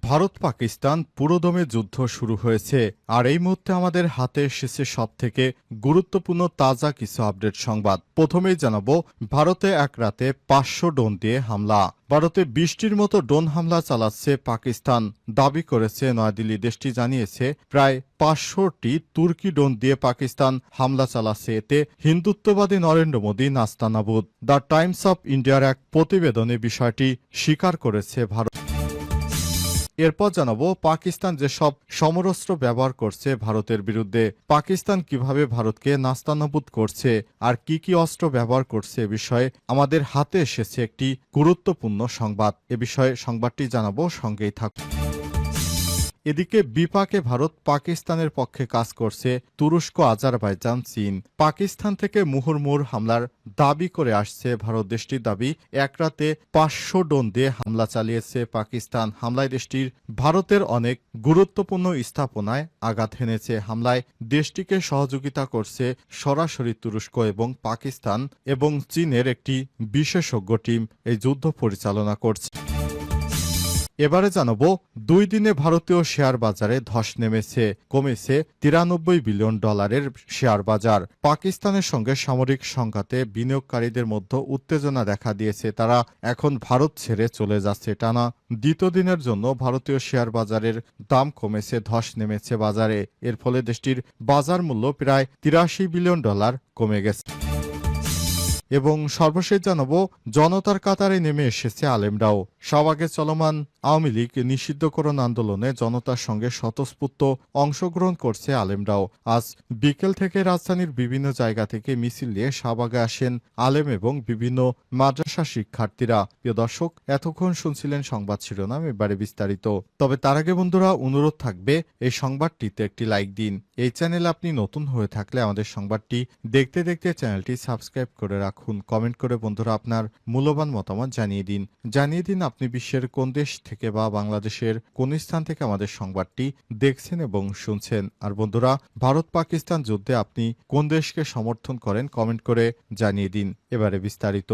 ভারত পাকিস্তান পুরোদমে যুদ্ধ শুরু হয়েছে আর এই মুহূর্তে আমাদের হাতে এসেছে সবথেকে গুরুত্বপূর্ণ তাজা কিছু আপডেট সংবাদ। প্রথমেই জানাবো, ভারতে এক রাতে ৫০০ ড্রোন দিয়ে হামলা। ভারতে ২০টির মতো ড্রোন হামলা চালাচ্ছে পাকিস্তান, দাবি করেছে নয়াদিল্লি। দেশটি জানিয়েছে প্রায় ৫০০টি তুর্কি ড্রোন দিয়ে পাকিস্তান হামলা চালাচ্ছে। এতে হিন্দুত্ববাদী নরেন্দ্র মোদী নাস্তানাবুদ। দ্য টাইমস অফ ইন্ডিয়ার এক প্রতিবেদনে বিষয়টি স্বীকার করেছে ভারত। এরপর জানাবো, পাকিস্তান যেসব সমরাস্ত্র ব্যবহার করছে ভারতের বিরুদ্ধে, পাকিস্তান কিভাবে ভারতকে নাস্তানাবুদ করছে আর কি কি অস্ত্র ব্যবহার করছে এ বিষয়ে আমাদের হাতে এসেছে একটি গুরুত্বপূর্ণ সংবাদ। এ বিষয়ে সংবাদটি জানাবো, সঙ্গেই থাকুন। এদিকে বিপাকে ভারত পাকিস্তানের পক্ষে কাজ করছে তুরস্ক, আজারবাইজান, চীন। পাকিস্তান থেকে মুহুর্মুহুর হামলার দাবি করে আসছে ভারত। দেশটির দাবি, এক রাতে ৫০০ ড্রোন দিয়ে হামলা চালিয়েছে পাকিস্তান। হামলায় দেশটির ভারতের অনেক গুরুত্বপূর্ণ স্থাপনায় আঘাত হেনেছে। হামলায় দেশটিকে সহযোগিতা করছে সরাসরি তুরস্ক এবং পাকিস্তান এবং চীনের একটি বিশেষজ্ঞ টিম এই যুদ্ধ পরিচালনা করছে। এবারে জানাবো, ২ দিনে ভারতীয় শেয়ার বাজারে ধস নেমেছে, কমেছে $৯৩ বিলিয়ন শেয়ার বাজার। পাকিস্তানের সঙ্গে সামরিক সংঘাতে বিনিয়োগকারীদের মধ্যে উত্তেজনা দেখা দিয়েছে। তারা এখন ভারত ছেড়ে চলে যাচ্ছে। টানা দ্বিতীয় দিনের জন্য ভারতীয় শেয়ার বাজারের দাম কমেছে, ধস নেমেছে বাজারে। এর ফলে দেশটির বাজার মূল্য প্রায় $৮৩ বিলিয়ন কমে গেছে। এবং সর্বশেষ জানাবো, জনতার কাতারে নেমে এসেছে আলেমরাও। শাহবাগে চলমান আওয়ামী লীগ নিষিদ্ধকরণ আন্দোলনে জনতার সঙ্গে স্বতঃস্ফূর্ত অংশগ্রহণ করছে আলেমরাও। আজ বিকেল থেকে রাজধানীর বিভিন্ন জায়গা থেকে মিছিল নিয়ে শাহবাগে আসেন আলেম এবং বিভিন্ন মাদ্রাসা শিক্ষার্থীরা। প্রিয় দর্শক, এতক্ষণ শুনছিলেন সংবাদ শিরোনাম, এবারে বিস্তারিত। তবে তার আগে বন্ধুরা, অনুরোধ থাকবে এই সংবাদটিতে একটি লাইক দিন। এই চ্যানেলে আপনি নতুন হয়ে থাকলে আমাদের সংবাদটি দেখতে দেখতে চ্যানেলটি সাবস্ক্রাইব করে রাখুন। কমেন্ট করে বন্ধুরা আপনার মূল্যবান মতামত জানিয়ে দিন। আপনি বিশ্বের কোন দেশ থেকে বা বাংলাদেশের কোন স্থান থেকে আমাদের সংবাদটি দেখছেন এবং শুনছেন। আর বন্ধুরা, ভারত পাকিস্তান যুদ্ধে আপনি কোন দেশকে সমর্থন করেন কমেন্ট করে জানিয়ে দিন। এবারে বিস্তারিত।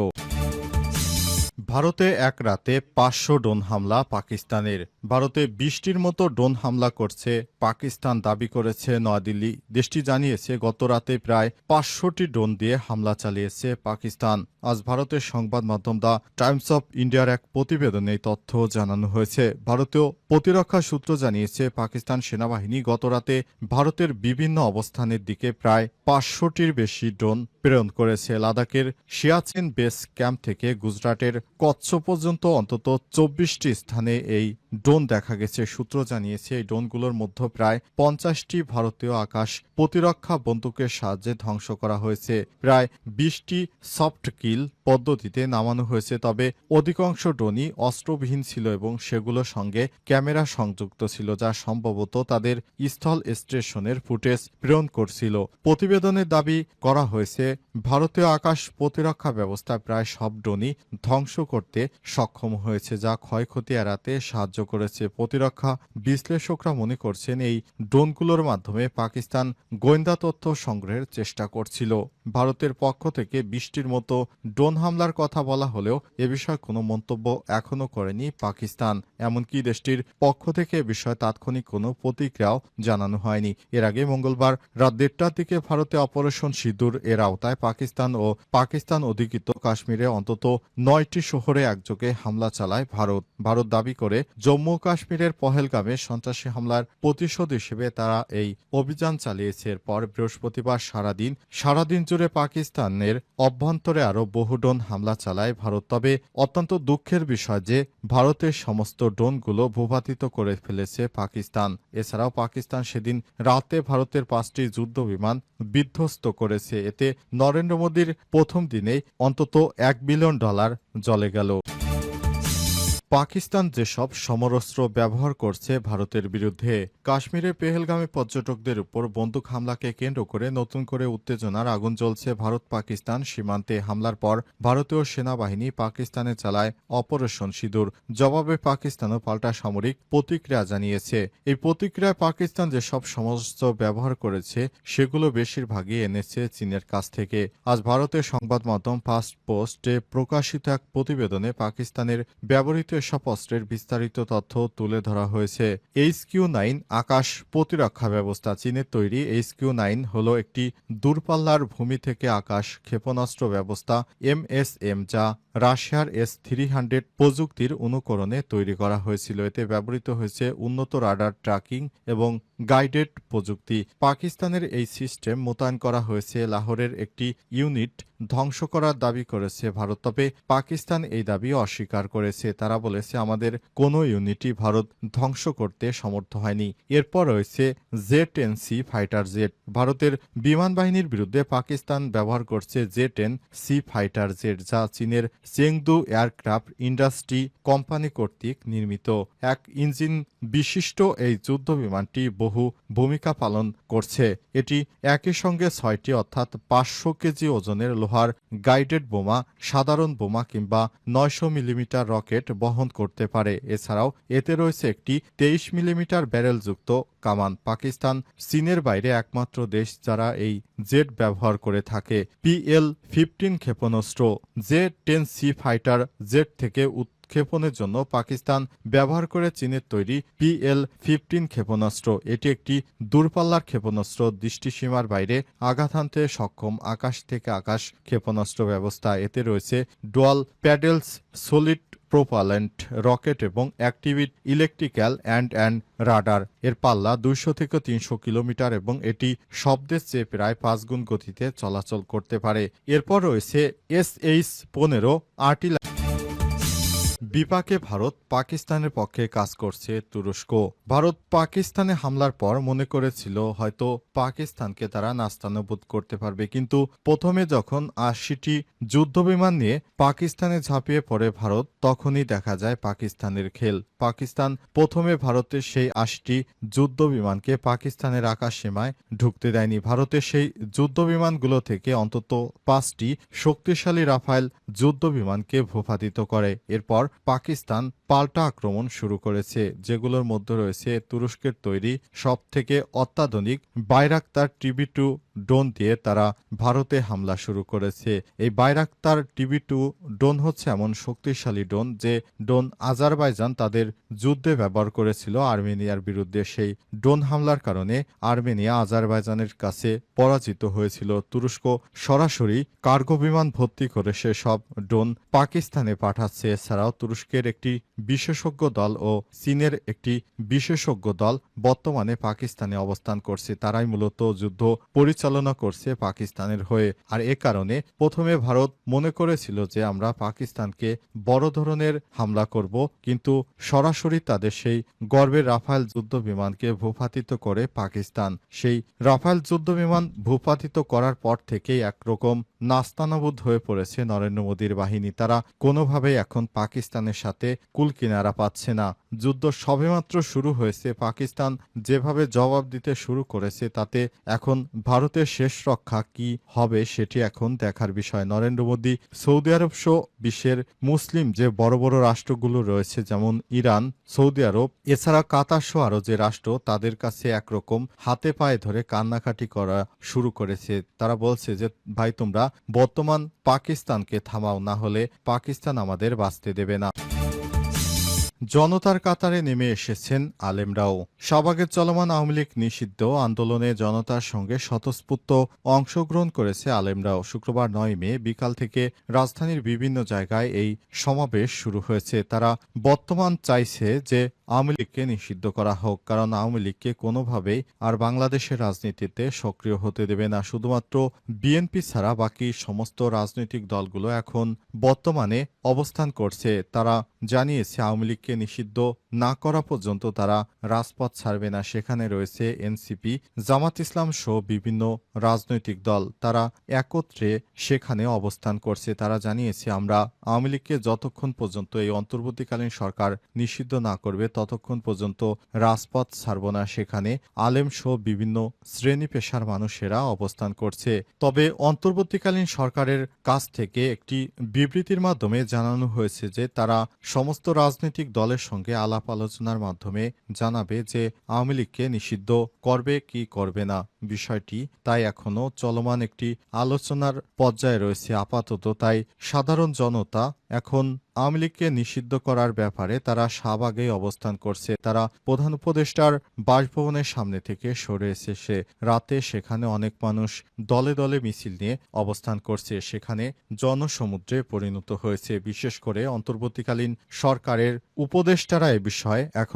ভারতে এক রাতে ৫০০ ড্রোন হামলা পাকিস্তানের। ভারতে ২০টির মতো ড্রোন হামলা করছে পাকিস্তান, দাবি করেছে নয়াদিল্লি। দেশটি জানিয়েছে গত রাতে প্রায় ৫০০টি ড্রোন দিয়ে হামলা চালিয়েছে পাকিস্তান। আজ ভারতের সংবাদ মাধ্যম দ্য টাইমস অফ ইন্ডিয়ার এক প্রতিবেদনে এই তথ্য জানানো হয়েছে। ভারতীয় প্রতিরক্ষা সূত্র জানিয়েছে পাকিস্তান সেনাবাহিনী গত রাতে ভারতের বিভিন্ন অবস্থানের দিকে প্রায় ৫০০টির বেশি ড্রোন প্রেরণ করেছে। লাদাখের সিয়াচেন বেস ক্যাম্প থেকে গুজরাটের কচ্ছ পর্যন্ত অন্তত ২৪টি স্থানে এই ড্রোন দেখা গেছে। সূত্র জানিয়েছে এই ড্রোনগুলোর মধ্যে প্রায় ৫০টি ভারতীয় আকাশ প্রতিরক্ষা বন্দুকের সাহায্যে ধ্বংস করা হয়েছে। প্রায় ২০টি সফট কিল পদ্ধতিতে নামানো হয়েছে। তবে অধিকাংশ ড্রোনই অস্ত্রবিহীন ছিল এবং সেগুলোর সঙ্গে ক্যামেরা সংযুক্ত ছিল, যা সম্ভবত তাদের স্থল স্টেশনের ফুটেজ প্রেরণ করছিল। প্রতিবেদনের দাবি করা হয়েছে ভারতীয় আকাশ প্রতিরক্ষা ব্যবস্থা প্রায় সব ড্রোনই ধ্বংস করতে সক্ষম হয়েছে, যা ক্ষয়ক্ষতি এড়াতে সাহায্য করেছে। প্রতিরক্ষা বিশ্লেষকরা মনে করছেন এই ড্রোনগুলোর মাধ্যমে পাকিস্তান গোয়েন্দা তথ্য সংগ্রহের চেষ্টা করছিল। ভারতের পক্ষ থেকে ২০টির মতো ড্রোন হামলার কথা বলা হলেও এ বিষয়ে কোনো মন্তব্য এখনও করেনি পাকিস্তান। এমনকি দেশটির পক্ষ থেকে এ বিষয়ে তাৎক্ষণিক কোনো প্রতিক্রিয়াও জানানো হয়নি। এর আগে মঙ্গলবার রাত ১:৩০টার দিকে ভারতে অপারেশন সিঁদুর এর আওতায় পাকিস্তান অধিকৃত কাশ্মীরে অন্তত ৯টি শহরে একযোগে হামলা চালায় ভারত দাবি করে জম্মু ও কাশ্মীরের পহেলগামে সন্ত্রাসী হামলার প্রতিশোধ হিসেবে তারা এই অভিযান চালিয়েছে। এরপর বৃহস্পতিবার সারাদিন জুড়ে পাকিস্তানের অভ্যন্তরে আরও বহু ড্রোন হামলা চালায় ভারত। তবে অত্যন্ত দুঃখের বিষয় যে ভারতের সমস্ত ড্রোনগুলো ভূপাতিত করে ফেলেছে পাকিস্তান। এছাড়াও পাকিস্তান সেদিন রাতে ভারতের ৫টি যুদ্ধ বিমান বিধ্বস্ত করেছে। এতে নরেন্দ্র মোদীর প্রথম দিনেই অন্তত $১ বিলিয়ন জলে গেল। পাকিস্তান যেসব সমরাস্ত্র ব্যবহার করছে ভারতের বিরুদ্ধে। কাশ্মীরের পেহেলগামে পর্যটকদের উপর বন্দুক হামলাকে কেন্দ্র করে নতুন করে উত্তেজনার আগুন জ্বলছে ভারত পাকিস্তান সীমান্তে। হামলার পর ভারতীয় সেনাবাহিনী পাকিস্তানে চালায় অপারেশন সিঁদুর। জবাবে পাকিস্তানও পাল্টা সামরিক প্রতিক্রিয়া জানিয়েছে। এই প্রতিক্রিয়ায় পাকিস্তান যেসব সমরাস্ত্র ব্যবহার করেছে সেগুলো বেশিরভাগই এনেছে চীনের কাছ থেকে। আজ ভারতের সংবাদ মাধ্যম ফার্স্ট পোস্টে প্রকাশিত এক প্রতিবেদনে পাকিস্তানের ব্যবহৃত এসব অস্ত্রের বিস্তারিত তথ্য তুলে ধরা হয়েছে। HQ-9 আকাশ প্রতিরক্ষা ব্যবস্থা। চীনের তৈরি HQ-9 হল একটি দূরপাল্লার ভূমি থেকে আকাশ ক্ষেপণাস্ত্র ব্যবস্থা MSM, যা রাশিয়ার S-300 প্রযুক্তির অনুকরণে তৈরি করা হয়েছিল। এতে ব্যবহৃত হয়েছে উন্নত রাডার ট্র্যাকিং এবং গাইডেড প্রযুক্তি। পাকিস্তানের এই সিস্টেম মোতায়েন করা হয়েছে লাহোরের একটি ইউনিট ধ্বংস করার দাবি করেছে ভারত। তবে পাকিস্তান এই দাবি অস্বীকার করেছে। তারা বলেছে, আমাদের কোনো ইউনিটই ভারত ধ্বংস করতে সমর্থ হয়নি। এরপর রয়েছে J-10C ফাইটার জেট। ভারতের বিমান বাহিনীর বিরুদ্ধে পাকিস্তান ব্যবহার করছে J-10C ফাইটার জেট, যা চীনের চেংদু এয়ারক্রাফট ইন্ডাস্ট্রি কোম্পানি কর্তৃক নির্মিত। এক ইঞ্জিন বিশিষ্ট এই যুদ্ধ বিমানটি বহু ভূমিকা পালন করছে। এটি একই সঙ্গে 6টি অর্থাৎ 500 কেজি ওজনের লোহার গাইডেড বোমা, সাধারণ বোমা কিংবা 900 মিলিমিটার রকেট বহন করতে পারে। এছাড়াও এতে রয়েছে একটি 23 মিলিমিটার ব্যারেলযুক্ত কামান। পাকিস্তান চীনের বাইরে একমাত্র দেশ যারা এই জেট ব্যবহার করে থাকে। PL-15 ক্ষেপণাস্ত্র। J-10C ফাইটার জেট থেকে উৎক্ষেপণের জন্য পাকিস্তান ব্যবহার করে চীনের তৈরি PL-15 ক্ষেপণাস্ত্র। এটি একটি দূরপাল্লার ক্ষেপণাস্ত্র, দৃষ্টিসীমার বাইরে আঘাত হানতে সক্ষম আকাশ থেকে আকাশ ক্ষেপণাস্ত্র ব্যবস্থা। এতে রয়েছে dual puddles, solid propellant rocket এবং অ্যাক্টিভিট ইলেকট্রিক্যাল অ্যান্ড রাডার। এর পাল্লা 200 থেকে 300 কিলোমিটার এবং এটি শব্দের চেয়ে প্রায় 5 গুণ গতিতে চলাচল করতে পারে। এরপর রয়েছে SH-15 আর্টিলারি। বিপাকে ভারত, পাকিস্তানের পক্ষে কাজ করছে তুরস্ক। ভারত পাকিস্তানে হামলার পর মনে করেছিল হয়তো পাকিস্তানকে তারা নাস্তানাবুদ করতে পারবে, কিন্তু প্রথমে যখন 80টি যুদ্ধবিমান নিয়ে পাকিস্তানে ঝাঁপিয়ে পড়ে ভারত, তখনই দেখা যায় পাকিস্তানের খেল। পাকিস্তান প্রথমে ভারতের সেই 80টি যুদ্ধবিমানকে পাকিস্তানের আকাশ সীমায় ঢুকতে দেয়নি। ভারতের সেই যুদ্ধবিমানগুলো থেকে অন্তত 5টি শক্তিশালী রাফায়েল যুদ্ধবিমানকে ভূপাতিত করে। এরপর পাকিস্তান পাল্টা আক্রমণ শুরু করেছে, যেগুলোর মধ্যে রয়েছে তুরস্কের তৈরি সবথেকে অত্যাধুনিক বাইরাক্তার TB2 ড্রোন দিয়ে তারা ভারতে হামলা শুরু করেছে। এই বাইরাক্তার TB2 ড্রোন হচ্ছে এমন শক্তিশালী ড্রোন যে ড্রোন আজারবাইজান তাদের যুদ্ধে ব্যবহার করেছিল আর্মেনিয়ার বিরুদ্ধে। সেই ড্রোন হামলার কারণে আর্মেনিয়া আজারবাইজানের কাছে পরাজিত হয়েছিল। তুরস্ক সরাসরি কার্গো বিমান ভর্তি করে সেসব ড্রোন পাকিস্তানে পাঠাচ্ছে। এছাড়াও তুরস্কের একটি বিশেষজ্ঞ দল ও চীনের একটি বিশেষজ্ঞ দল বর্তমানে পাকিস্তানে অবস্থান করছে। তারাই মূলত যুদ্ধ পরিচালনা করছে পাকিস্তানের হয়ে। আর এ কারণে প্রথমে ভারত মনে করেছিল যে আমরা পাকিস্তানকে বড় ধরনের হামলা করব, কিন্তু সরাসরি তাদের সেই গর্বের রাফায়েল যুদ্ধ বিমানকে ভূপাতিত করে পাকিস্তান। সেই রাফায়েল যুদ্ধ বিমান ভূপাতিত করার পর থেকেই একরকম নাস্তানাবুদ হয়ে পড়েছে নরেন্দ্র মোদীর বাহিনী। তারা কোনোভাবেই এখন পাকিস্তানের সাথে কুলকিনারা পাচ্ছে না। যুদ্ধ সবেমাত্র শুরু হয়েছে, পাকিস্তান যেভাবে জবাব দিতে শুরু করেছে তাতে এখন ভারতের শেষ রক্ষা কি হবে সেটি এখন দেখার বিষয়। নরেন্দ্র মোদী সৌদি আরব সহ বিশ্বের মুসলিম যে বড় বড় রাষ্ট্রগুলো রয়েছে, যেমন ইরান, সৌদি আরব, এছাড়া কাতার সহ আরও যে রাষ্ট্র, তাদের কাছে একরকম হাতে পায়ে ধরে কান্নাকাটি করা শুরু করেছে। তারা বলছে যে ভাই, তোমরা বর্তমান পাকিস্তানকে থামাও, না হলে পাকিস্তান আমাদের বাঁচতে দেবে না। জনতার কাতারে নেমে এসেছেন আলেমরাও। শাহবাগের চলমান আওয়ামী লীগ নিষিদ্ধ আন্দোলনে জনতার সঙ্গে স্বতঃস্ফূর্ত অংশগ্রহণ করেছে আলেমরাও। শুক্রবার 9 মে বিকাল থেকে রাজধানীর বিভিন্ন জায়গায় এই সমাবেশ শুরু হয়েছে। তারা বর্তমান চাইছে যে আওয়ামী লীগকে নিষিদ্ধ করা হোক, কারণ আওয়ামী লীগকে কোনোভাবেই আর বাংলাদেশের রাজনীতিতে সক্রিয় হতে দেবে না। শুধুমাত্র বিএনপি ছাড়া বাকি সমস্ত রাজনৈতিক দলগুলো এখন বর্তমানে অবস্থান করছে। তারা জানিয়েছে আওয়ামী লীগকে নিষিদ্ধ না করা পর্যন্ত তারা রাজপথ ছাড়বে না। সেখানে রয়েছে এনসিপি, জামাত ইসলাম সহ বিভিন্ন রাজনৈতিক দল। তারা একত্রে সেখানে অবস্থান করছে। তারা জানিয়েছে, আমরা আওয়ামী লীগকে যতক্ষণ পর্যন্ত এই অন্তর্বর্তীকালীন সরকার নিষিদ্ধ না করবে ততক্ষণ পর্যন্ত রাজপথ ছাড়ব না। সেখানে আলেম সহ বিভিন্ন শ্রেণী পেশার মানুষেরা অবস্থান করছে। তবে অন্তর্বর্তীকালীন সরকারের কাছ থেকে একটি বিবৃতির মাধ্যমে জানানো হয়েছে যে তারা সমস্ত রাজনৈতিক দলের সঙ্গে আলাপ আলোচনার মাধ্যমে জানাবে যে আওয়ামী লীগকে নিষিদ্ধ করবে কি করবে না বিষয়টি। তাই এখনো চলমান একটি আলোচনার পর্যায়ে রয়েছে আপাতত। তাই সাধারণ জনতা এখন আওয়ামী লীগকে নিষিদ্ধ করার ব্যাপারে তারা শাহবাগেই অবস্থান করছে। তারা প্রধান উপদেষ্টার বাসভবনের সামনে থেকে সরে এসেছে। রাতে সেখানে অনেক মানুষ দলে দলে মিছিল নিয়ে অবস্থান করছে। সেখানে জনসমুদ্রে পরিণত হয়েছে। বিশেষ করে অন্তর্বর্তীকালীন সরকারের উপদেষ্টারা এ বিষয়ে এখন